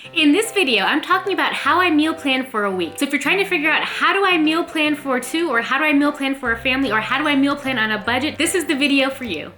In this video, I'm talking about how I meal plan for a week. So if you're trying to figure out how do I meal plan for two, or how do I meal plan for a family, or how do I meal plan on a budget, this is the video for you.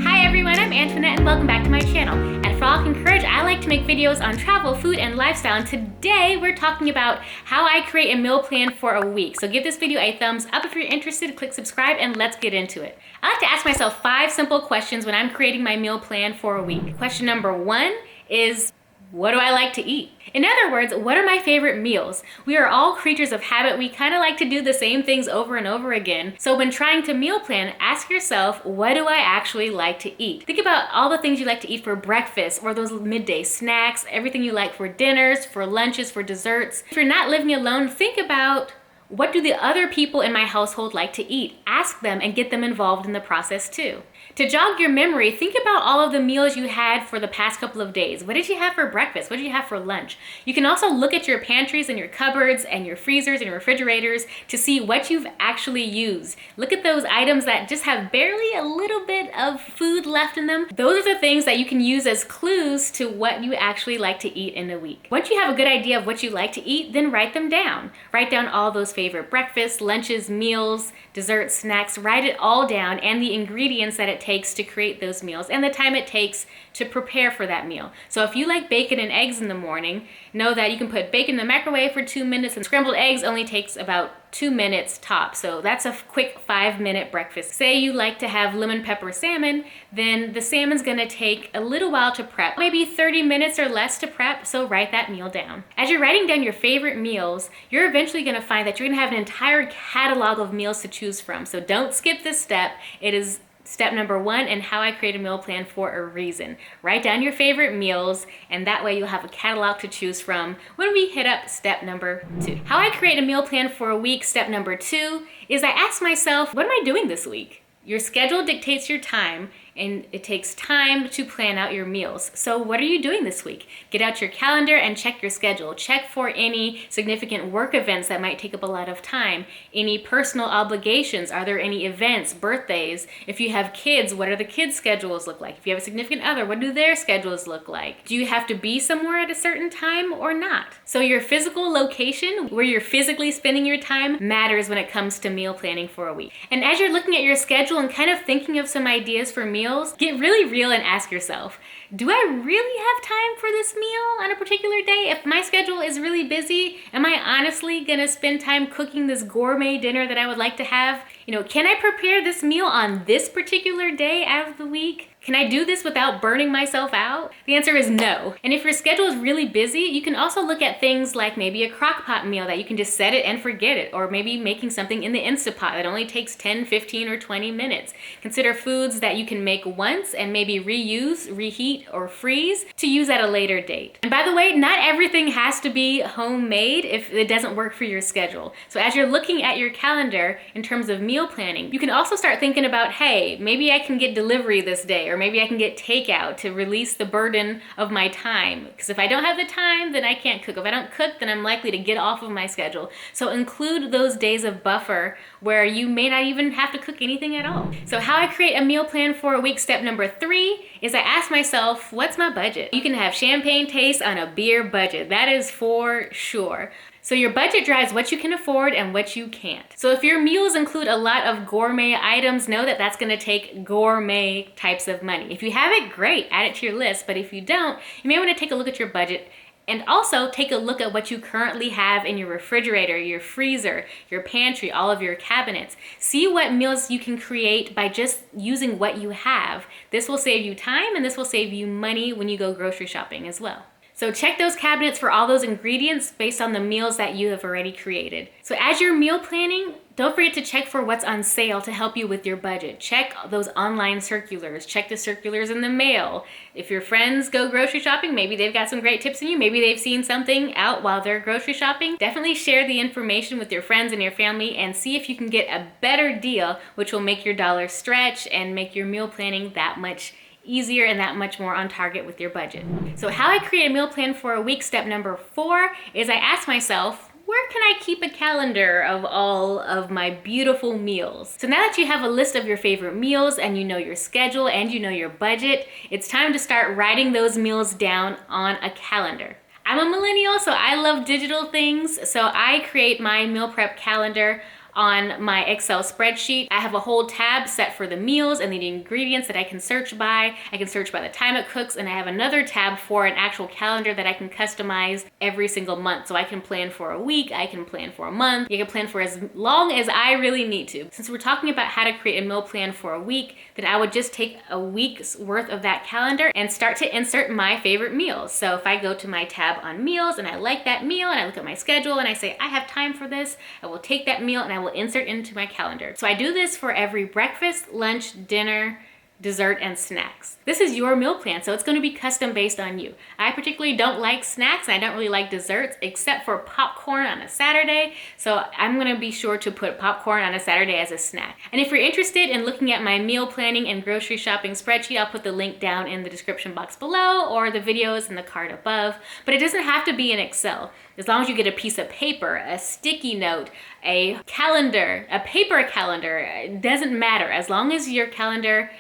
Hi everyone, I'm Antoinette and welcome back to my channel. At Frolic and Courage, I like to make videos on travel, food, and lifestyle, and today we're talking about how I create a meal plan for a week. So give this video a thumbs up if you're interested, click subscribe, and let's get into it. I like to ask myself 5 simple questions when I'm creating my meal plan for a week. Question number 1 is, what do I like to eat? In other words, what are my favorite meals? We are all creatures of habit. We kind of like to do the same things over and over again. So when trying to meal plan, ask yourself, what do I actually like to eat? Think about all the things you like to eat for breakfast or those midday snacks, everything you like for dinners, for lunches, for desserts. If you're not living alone, think about, what do the other people in my household like to eat? Ask them and get them involved in the process too. To jog your memory, think about all of the meals you had for the past couple of days. What did you have for breakfast? What did you have for lunch? You can also look at your pantries and your cupboards and your freezers and your refrigerators to see what you've actually used. Look at those items that just have barely a little bit of food left in them. Those are the things that you can use as clues to what you actually like to eat in a week. Once you have a good idea of what you like to eat, then write them down. Write down all those favorite breakfasts, lunches, meals, desserts, snacks. Write it all down and the ingredients that it takes to create those meals and the time it takes to prepare for that meal. So if you like bacon and eggs in the morning, know that you can put bacon in the microwave for 2 minutes, and scrambled eggs only takes about 2 minutes tops. So that's a quick 5-minute breakfast. Say you like to have lemon pepper salmon, then the salmon's gonna take a little while to prep, maybe 30 minutes or less to prep, so write that meal down. As you're writing down your favorite meals, you're eventually gonna find that you're gonna have an entire catalog of meals to choose from. So don't skip this step. It is step number 1 in how I create a meal plan for a reason. Write down your favorite meals, and that way you'll have a catalog to choose from when we hit up step number 2. How I create a meal plan for a week, step number 2, is I ask myself, what am I doing this week? Your schedule dictates your time, and it takes time to plan out your meals. So what are you doing this week? Get out your calendar and check your schedule. Check for any significant work events that might take up a lot of time. Any personal obligations. Are there any events, birthdays? If you have kids, what do the kids' schedules look like? If you have a significant other, what do their schedules look like? Do you have to be somewhere at a certain time or not? So your physical location, where you're physically spending your time, matters when it comes to meal planning for a week. And as you're looking at your schedule and kind of thinking of some ideas for meals, get really real and ask yourself, do I really have time for this meal on a particular day? If my schedule is really busy, am I honestly gonna spend time cooking this gourmet dinner that I would like to have? Can I prepare this meal on this particular day out of the week? Can I do this without burning myself out? The answer is no. And if your schedule is really busy, you can also look at things like maybe a crock pot meal that you can just set it and forget it, or maybe making something in the Instapot that only takes 10, 15, or 20 minutes. Consider foods that you can make once and maybe reuse, reheat, or freeze to use at a later date. And by the way, not everything has to be homemade if it doesn't work for your schedule. So as you're looking at your calendar in terms of meal planning, you can also start thinking about, hey, maybe I can get delivery this day, or maybe I can get takeout to release the burden of my time. Because if I don't have the time, then I can't cook. If I don't cook, then I'm likely to get off of my schedule. So include those days of buffer where you may not even have to cook anything at all. So how I create a meal plan for a week, step number 3, is I ask myself, what's my budget? You can have champagne taste on a beer budget. That is for sure. So your budget drives what you can afford and what you can't. So if your meals include a lot of gourmet items, know that that's gonna take gourmet types of money. If you have it, great, add it to your list. But if you don't, you may wanna take a look at your budget and also take a look at what you currently have in your refrigerator, your freezer, your pantry, all of your cabinets. See what meals you can create by just using what you have. This will save you time and this will save you money when you go grocery shopping as well. So check those cabinets for all those ingredients based on the meals that you have already created. So as you're meal planning, don't forget to check for what's on sale to help you with your budget. Check those online circulars. Check the circulars in the mail. If your friends go grocery shopping, maybe they've got some great tips in you. Maybe they've seen something out while they're grocery shopping. Definitely share the information with your friends and your family and see if you can get a better deal, which will make your dollar stretch and make your meal planning that much easier and that much more on target with your budget. So how I create a meal plan for a week, step number 4, is I ask myself, where can I keep a calendar of all of my beautiful meals? So now that you have a list of your favorite meals and you know your schedule and you know your budget, it's time to start writing those meals down on a calendar. I'm a millennial, so I love digital things. So I create my meal prep calendar on my Excel spreadsheet. I have a whole tab set for the meals and the ingredients that I can search by. I can search by the time it cooks, and I have another tab for an actual calendar that I can customize every single month. So I can plan for a week, I can plan for a month, you can plan for as long as I really need to. Since we're talking about how to create a meal plan for a week, then I would just take a week's worth of that calendar and start to insert my favorite meals. So if I go to my tab on meals and I like that meal and I look at my schedule and I say, I have time for this, I will take that meal and I will insert into my calendar. So I do this for every breakfast, lunch, dinner, dessert, and snacks. This is your meal plan, so it's going to be custom based on you. I particularly don't like snacks and I don't really like desserts except for popcorn on a Saturday, so I'm going to be sure to put popcorn on a Saturday as a snack. And if you're interested in looking at my meal planning and grocery shopping spreadsheet, I'll put the link down in the description box below, or the video is in the card above. But it doesn't have to be in Excel. As long as you get a piece of paper, a sticky note, a calendar, a paper calendar, it doesn't matter. As long as your calendar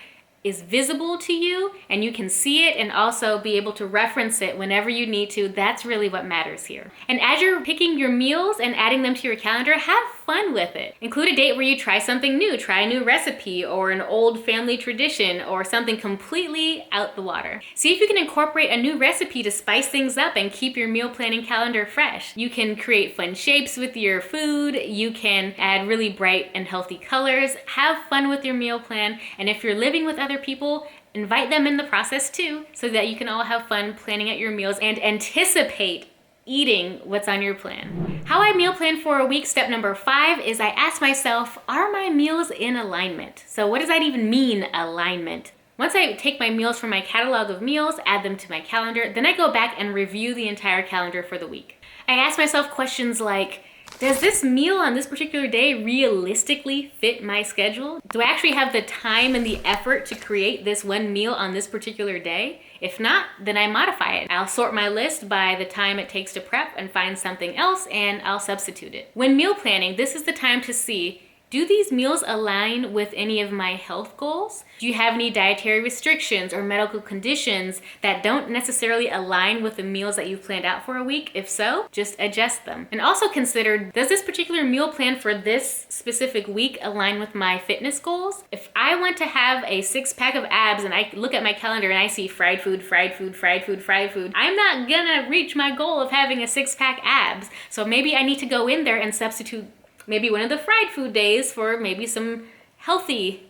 is visible to you and you can see it and also be able to reference it whenever you need to, that's really what matters here. And as you're picking your meals and adding them to your calendar, have fun with it. Include a date where you try something new, try a new recipe or an old family tradition or something completely out the water. See if you can incorporate a new recipe to spice things up and keep your meal planning calendar fresh. You can create fun shapes with your food, you can add really bright and healthy colors, have fun with your meal plan, and if you're living with other people, invite them in the process too, so that you can all have fun planning out your meals and anticipate eating what's on your plan. How I meal plan for a week, step number 5 is I ask myself, are my meals in alignment? So what does that even mean, alignment? Once I take my meals from my catalog of meals, add them to my calendar, then I go back and review the entire calendar for the week. I ask myself questions like, does this meal on this particular day realistically fit my schedule? Do I actually have the time and the effort to create this one meal on this particular day? If not, then I modify it. I'll sort my list by the time it takes to prep and find something else, and I'll substitute it. When meal planning, this is the time to see, do these meals align with any of my health goals? Do you have any dietary restrictions or medical conditions that don't necessarily align with the meals that you've planned out for a week? If so, just adjust them. And also consider, does this particular meal plan for this specific week align with my fitness goals? If I want to have a 6-pack of abs and I look at my calendar and I see fried food, fried food, fried food, fried food, I'm not gonna reach my goal of having a 6-pack abs. So maybe I need to go in there and substitute maybe one of the fried food days for maybe some healthy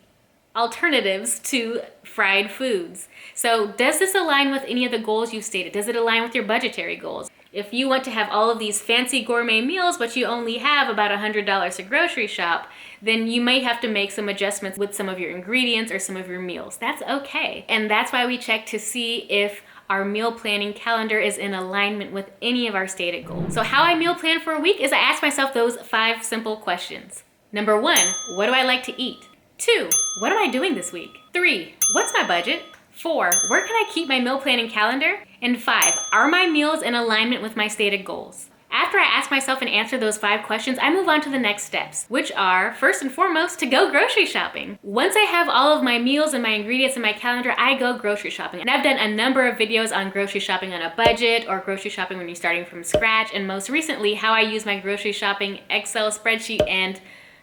alternatives to fried foods. So does this align with any of the goals you've stated? Does it align with your budgetary goals? If you want to have all of these fancy gourmet meals, but you only have about $100 to grocery shop, then you may have to make some adjustments with some of your ingredients or some of your meals. That's okay. And that's why we check to see if our meal planning calendar is in alignment with any of our stated goals. So how I meal plan for a week is I ask myself those 5 simple questions. Number 1, what do I like to eat? 2, what am I doing this week? 3, what's my budget? 4, where can I keep my meal planning calendar? And 5, are my meals in alignment with my stated goals? After I ask myself and answer those 5 questions, I move on to the next steps, which are, first and foremost, to go grocery shopping. Once I have all of my meals and my ingredients in my calendar, I go grocery shopping. And I've done a number of videos on grocery shopping on a budget or grocery shopping when you're starting from scratch, and most recently, how I use my grocery shopping Excel spreadsheet and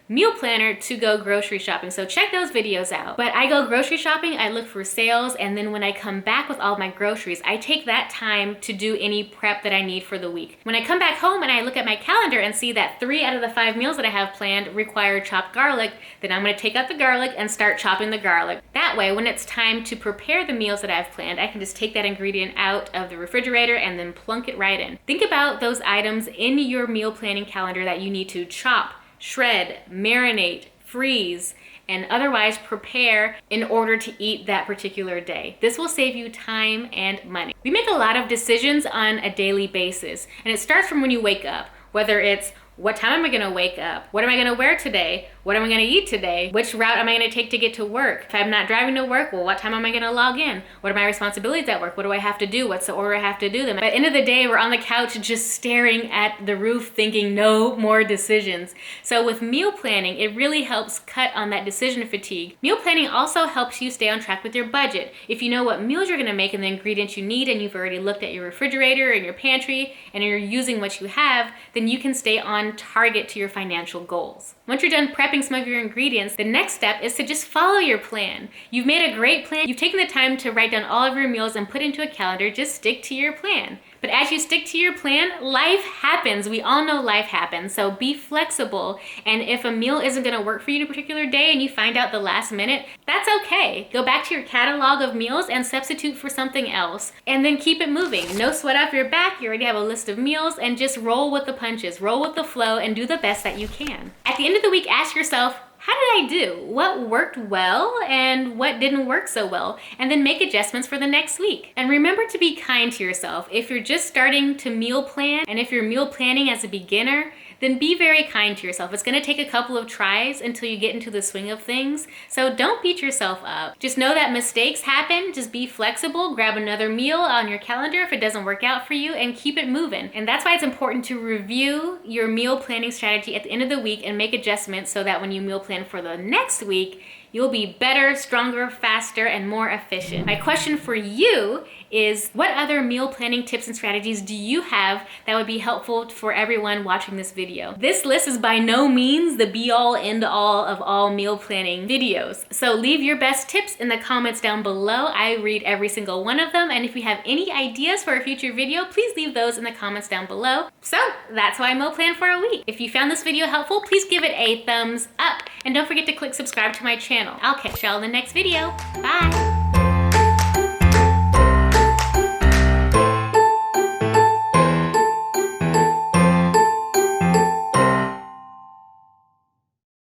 meal planner to go grocery shopping. So check those videos out. But I go grocery shopping, I look for sales, and then when I come back with all my groceries, I take that time to do any prep that I need for the week. When I come back home and I look at my calendar and see that 3 out of the 5 meals that I have planned require chopped garlic, then I'm gonna take out the garlic and start chopping the garlic. That way, when it's time to prepare the meals that I've planned, I can just take that ingredient out of the refrigerator and then plunk it right in. Think about those items in your meal planning calendar that you need to chop, shred, marinate, freeze, and otherwise prepare in order to eat that particular day. This will save you time and money. We make a lot of decisions on a daily basis, and it starts from when you wake up, whether it's what time am I gonna wake up? What am I gonna wear today? What am I gonna eat today? Which route am I gonna take to get to work? If I'm not driving to work, well, what time am I gonna log in? What are my responsibilities at work? What do I have to do? What's the order I have to do them? At the end of the day, we're on the couch just staring at the roof thinking no more decisions. So with meal planning, it really helps cut on that decision fatigue. Meal planning also helps you stay on track with your budget. If you know what meals you're gonna make and the ingredients you need, and you've already looked at your refrigerator and your pantry, and you're using what you have, then you can stay on target to your financial goals. Once you're done prepping some of your ingredients, the next step is to just follow your plan. You've made a great plan. You've taken the time to write down all of your meals and put into a calendar. Just stick to your plan. But as you stick to your plan, life happens. We all know life happens. So be flexible. And if a meal isn't gonna work for you in a particular day and you find out the last minute, that's okay. Go back to your catalog of meals and substitute for something else. And then keep it moving. No sweat off your back. You already have a list of meals, and just roll with the punches. Roll with the flow and do the best that you can. At the end of the week, ask yourself, how did I do? What worked well and what didn't work so well? And then make adjustments for the next week. And remember to be kind to yourself. If you're just starting to meal plan, and if you're meal planning as a beginner, then be very kind to yourself. It's gonna take a couple of tries until you get into the swing of things. So don't beat yourself up. Just know that mistakes happen. Just be flexible. Grab another meal on your calendar if it doesn't work out for you, and keep it moving. And that's why it's important to review your meal planning strategy at the end of the week and make adjustments so that when you meal plan for the next week, you'll be better, stronger, faster, and more efficient. My question for you is, what other meal planning tips and strategies do you have that would be helpful for everyone watching this video? This list is by no means the be-all, end-all of all meal planning videos. So leave your best tips in the comments down below. I read every single one of them. And if you have any ideas for a future video, please leave those in the comments down below. So that's why I meal plan for a week. If you found this video helpful, please give it a thumbs up. And don't forget to click subscribe to my channel. I'll catch y'all in the next video. Bye.